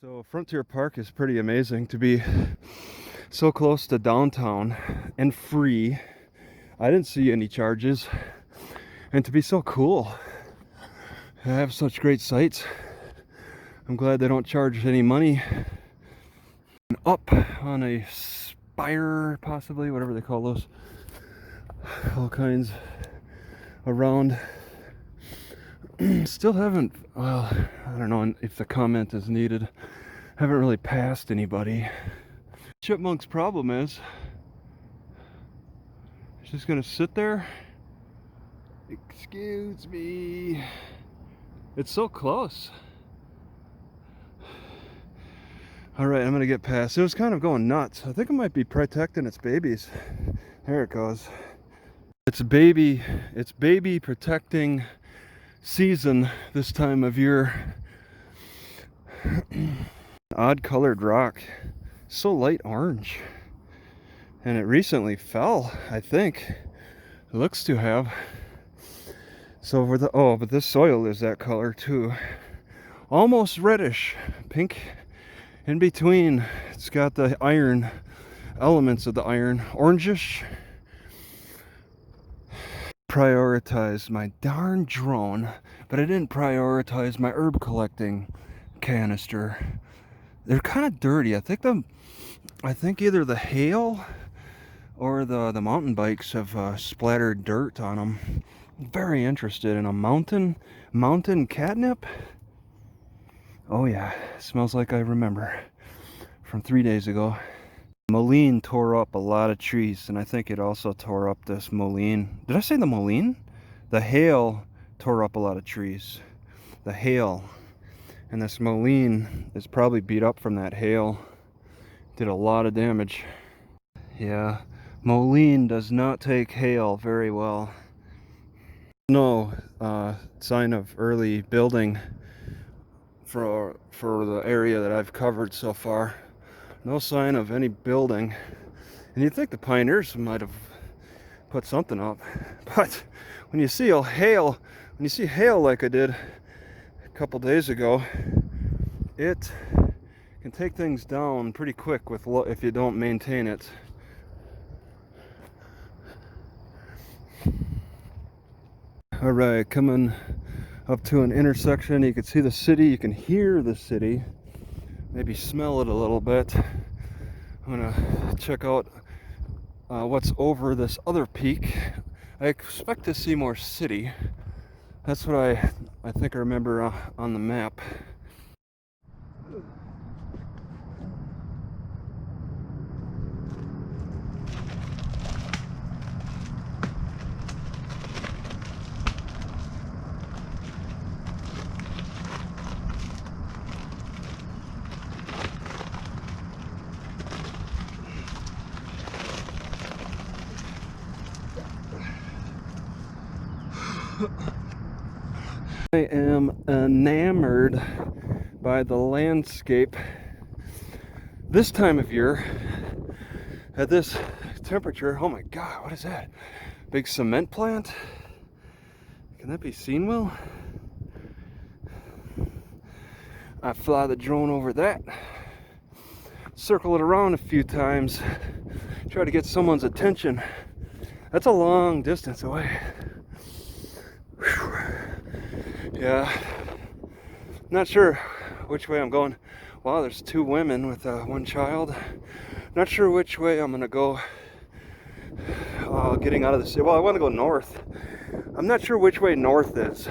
So Frontier Park is pretty amazing to be so close to downtown and free. I didn't see any charges, and to be so cool. I have such great sights. I'm glad they don't charge any money. And up on a spire, possibly, whatever they call those. All kinds around. Still haven't, well, I don't know if the comment is needed. Haven't really passed anybody. Chipmunk's problem is she's just gonna sit there. Excuse me. It's so close. Alright, I'm gonna get past. It was kind of going nuts. I think it might be protecting its babies. There it goes. It's baby protecting season this time of year. Odd colored rock. So light orange. And it recently fell, I think. It looks to have. So over the but this soil is that color too. Almost reddish, pink in between. It's got the iron elements of the iron, orangish. Prioritized my darn drone, but I didn't prioritize my herb collecting canister. They're kind of dirty. I think either the hail or the mountain bikes have splattered dirt on them. Very interested in a mountain catnip. Oh yeah, smells like I remember from 3 days ago. Mullein tore up a lot of trees, and I think it also tore up this mullein. Did I say the mullein? The hail tore up a lot of trees. The hail. And this mullein is probably beat up from that hail. Did a lot of damage. Yeah, mullein does not take hail very well. No sign of early building for the area that I've covered so far. No sign of any building. And you'd think the pioneers might have put something up. But when you see hail like I did a couple days ago, it can take things down pretty quick if you don't maintain it. All right, coming up to an intersection. You can see the city, you can hear the city, maybe smell it a little bit. I'm gonna check out what's over this other peak. I expect to see more city. That's what I think I remember on the map. I am enamored by the landscape this time of year at this temperature. Oh my god, what is that? Big cement plant? Can that be seen well? I fly the drone over that, circle it around a few times, try to get someone's attention. That's a long distance away. Whew. Yeah, not sure which way I'm going. Wow, there's two women with one child. Not sure which way I'm gonna go getting out of the city. Well, I want to go north. I'm not sure which way north is.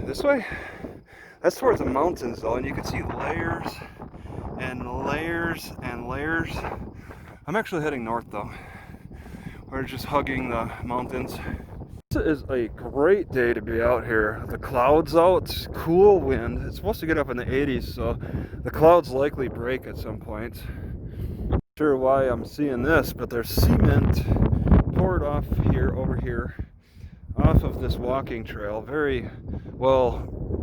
This way? That's towards the mountains though, and you can see layers and layers and layers. I'm actually heading north though. We're just hugging the mountains. This is a great day to be out here. The clouds out, it's cool wind. It's supposed to get up in the 80s, so the clouds likely break at some point. Not sure why I'm seeing this, but there's cement poured off here, over here, off of this walking trail. Very well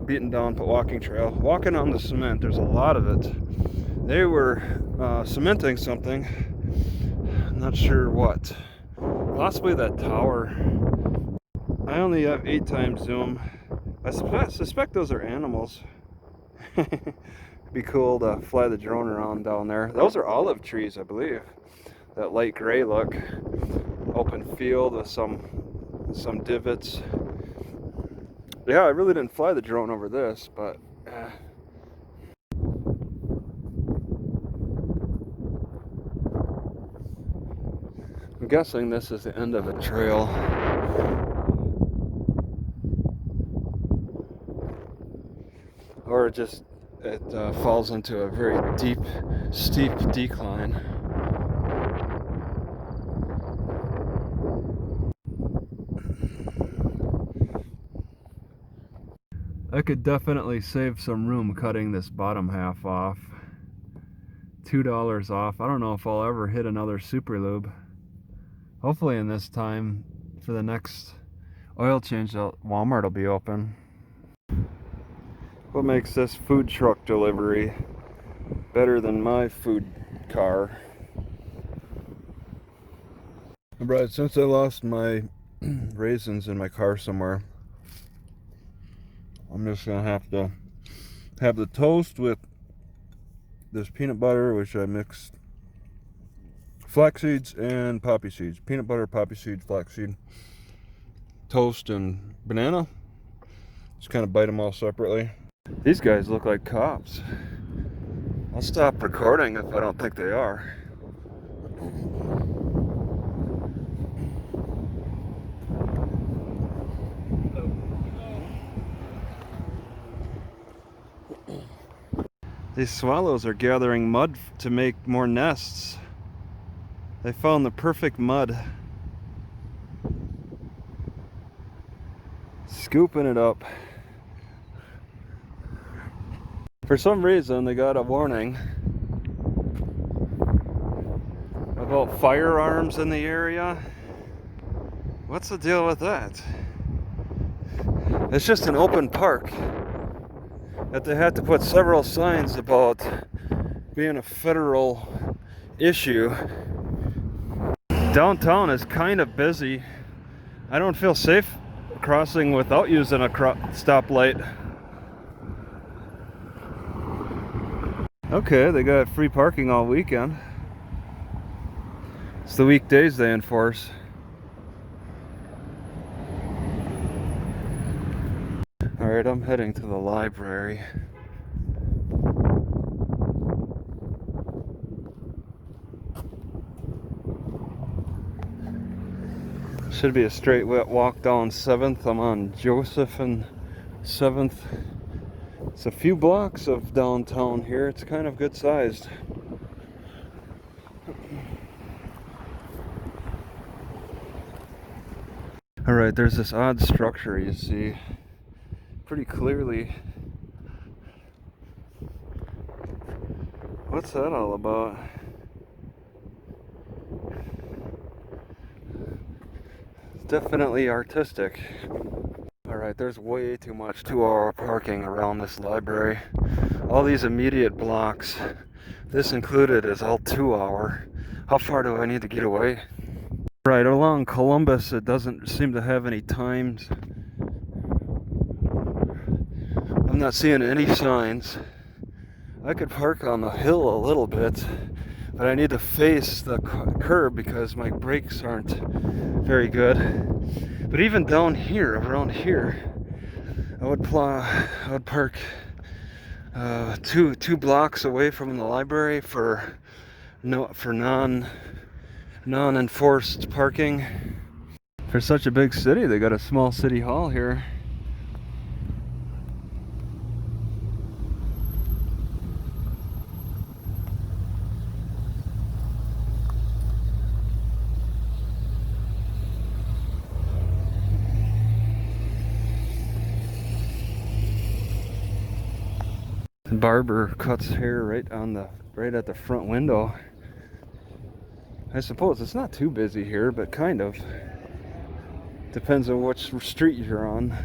beaten down but walking trail. Walking on the cement, there's a lot of it. They were cementing something. I'm not sure what. Possibly that tower. I only have 8x zoom. I suspect those are animals. Be cool to fly the drone around down there. Those are olive trees, I believe. That light gray look. Open field with some divots. Yeah, I really didn't fly the drone over this, but I'm guessing this is the end of a trail. Or it falls into a very deep, steep decline. I could definitely save some room cutting this bottom half off. $2 off. I don't know if I'll ever hit another super lube. Hopefully in this time for the next oil change, Walmart will be open. What makes this food truck delivery better than my food car? Right, since I lost my raisins in my car somewhere, I'm just gonna have to have the toast with this peanut butter, which I mixed flax seeds and poppy seeds. Peanut butter, poppy seeds, flaxseed, toast, and banana. Just kind of bite them all separately. These guys look like cops. I'll stop recording if I don't think they are. These swallows are gathering mud to make more nests. They found the perfect mud. Scooping it up. For some reason, they got a warning about firearms in the area. What's the deal with that? It's just an open park. That they had to put several signs about being a federal issue. Downtown is kind of busy. I don't feel safe crossing without using a stoplight. Okay, they got free parking all weekend. It's the weekdays they enforce. Alright, I'm heading to the library. Should be a straight walk down 7th. I'm on Joseph and 7th. It's a few blocks of downtown here. It's kind of good sized. Alright, there's this odd structure you see pretty clearly. What's that all about? It's definitely artistic. Alright, there's way too much 2-hour parking around this library. All these immediate blocks, this included, is all 2-hour. How far do I need to get away? Right, along Columbus, it doesn't seem to have any times. I'm not seeing any signs. I could park on the hill a little bit, but I need to face the curb because my brakes aren't very good. But even down here, around here, I would park 2 blocks away from the library for non-enforced parking. For such a big city, they got a small city hall here. The barber cuts hair right at the front window. I suppose it's not too busy here, but kind of. Depends on which street you're on.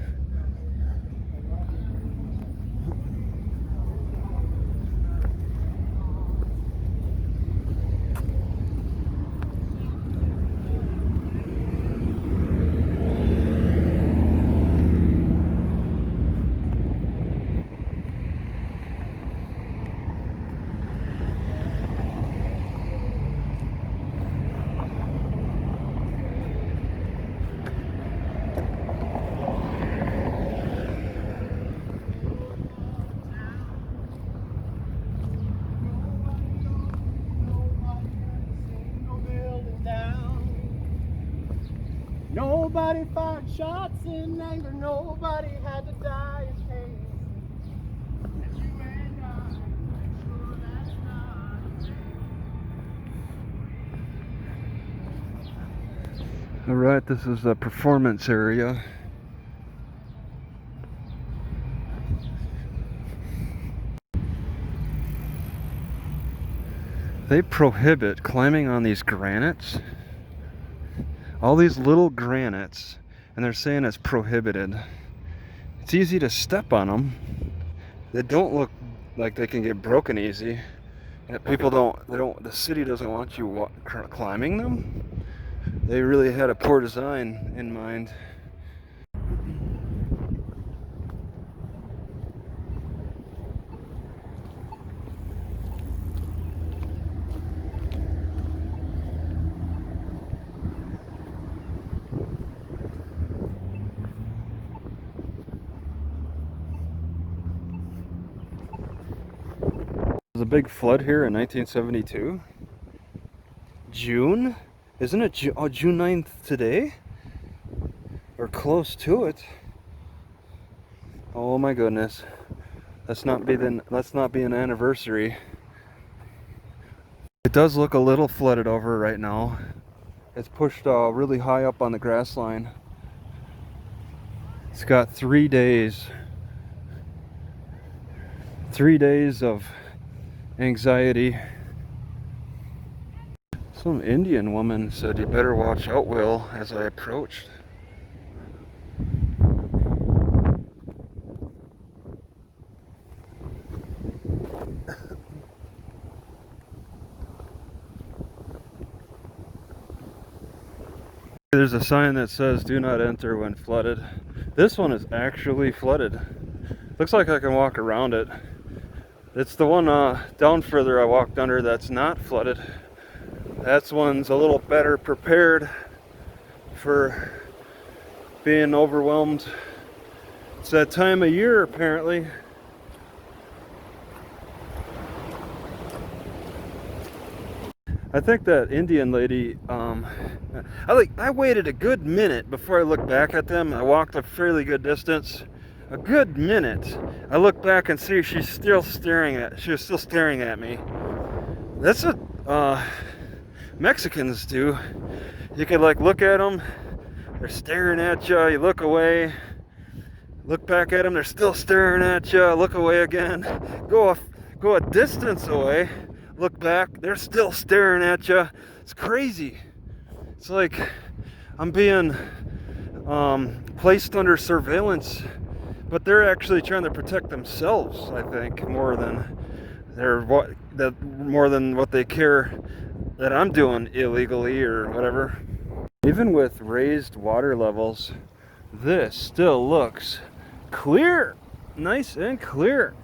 Nobody fired shots in anger. Nobody had to die in pain. And you and I make sure that's not the same. Alright, this is the performance area. They prohibit climbing on these granites. All these little granites, and they're saying it's prohibited. It's easy to step on them. They don't look like they can get broken easy. And people the city doesn't want you climbing them. They really had a poor design in mind. There was a big flood here in 1972. June? Isn't it June 9th today? Or close to it. Oh my goodness. Let's not be an anniversary. It does look a little flooded over right now. It's pushed really high up on the grass line. It's got 3 days. 3 days of anxiety. Some Indian woman said, "You better watch out, Will," as I approached. There's a sign that says, "Do not enter when flooded." This one is actually flooded. Looks like I can walk around it. It's the one down further I walked under that's not flooded. That one's a little better prepared for being overwhelmed. It's that time of year, apparently. I think that Indian lady, I waited a good minute before I looked back at them. I walked a fairly good distance. A good minute. I look back and see she was still staring at me. That's what Mexicans do. You can look at them, they're staring at you, you look away, look back at them, they're still staring at you, look away again, go a distance away, look back, they're still staring at you. It's crazy. It's like I'm being placed under surveillance. But they're actually trying to protect themselves, I think, more than what they care that I'm doing illegally or whatever. Even with raised water levels, this still looks clear, nice and clear.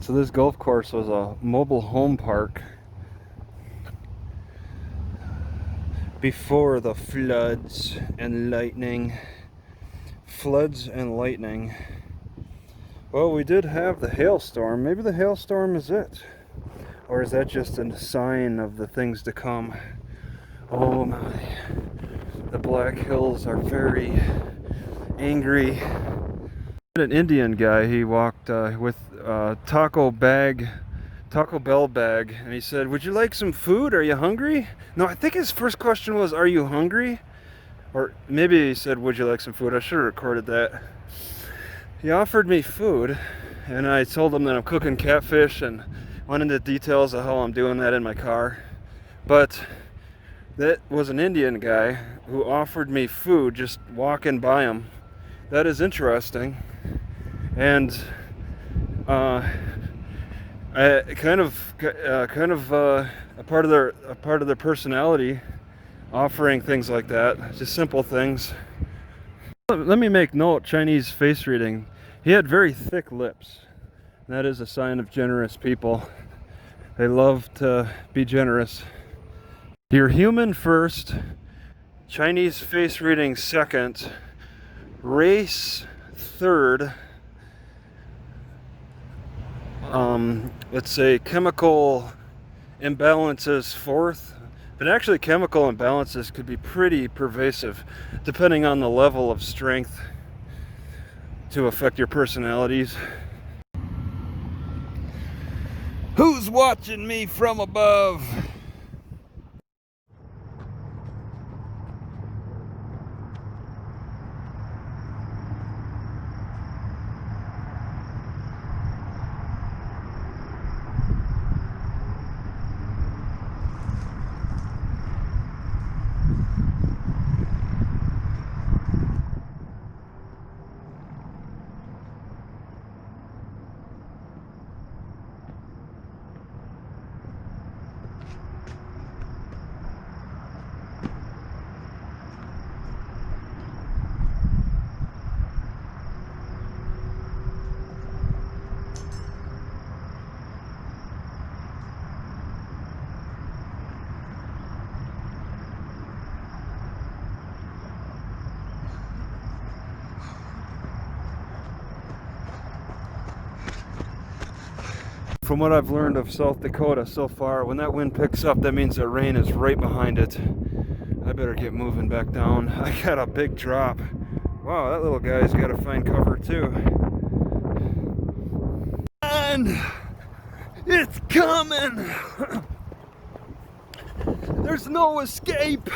So this golf course was a mobile home park before the floods and lightning. Floods and lightning. Well, we did have the hailstorm. Maybe the hailstorm is it. Or is that just a sign of the things to come? Oh my. The Black Hills are very angry. An Indian guy, he walked with a Taco Bell bag, and he said, "Would you like some food? Are you hungry?" No, I think his first question was, "Are you hungry?" Or maybe he said, "Would you like some food?" I should have recorded that. He offered me food, and I told him that I'm cooking catfish and went into details of how I'm doing that in my car. But that was an Indian guy who offered me food just walking by him. That is interesting. And kind of a part of their personality, offering things like that, just simple things. Let me make note, Chinese face reading. He had very thick lips. That is a sign of generous people. They love to be generous. You're human first, Chinese face reading second, race third, let's say chemical imbalances fourth, But actually, chemical imbalances could be pretty pervasive, depending on the level of strength to affect your personalities. Who's watching me from above? From what I've learned of South Dakota so far, when that wind picks up, that means that rain is right behind it. I better get moving back down. I got a big drop. Wow, that little guy's got to find cover too. And it's coming! There's no escape!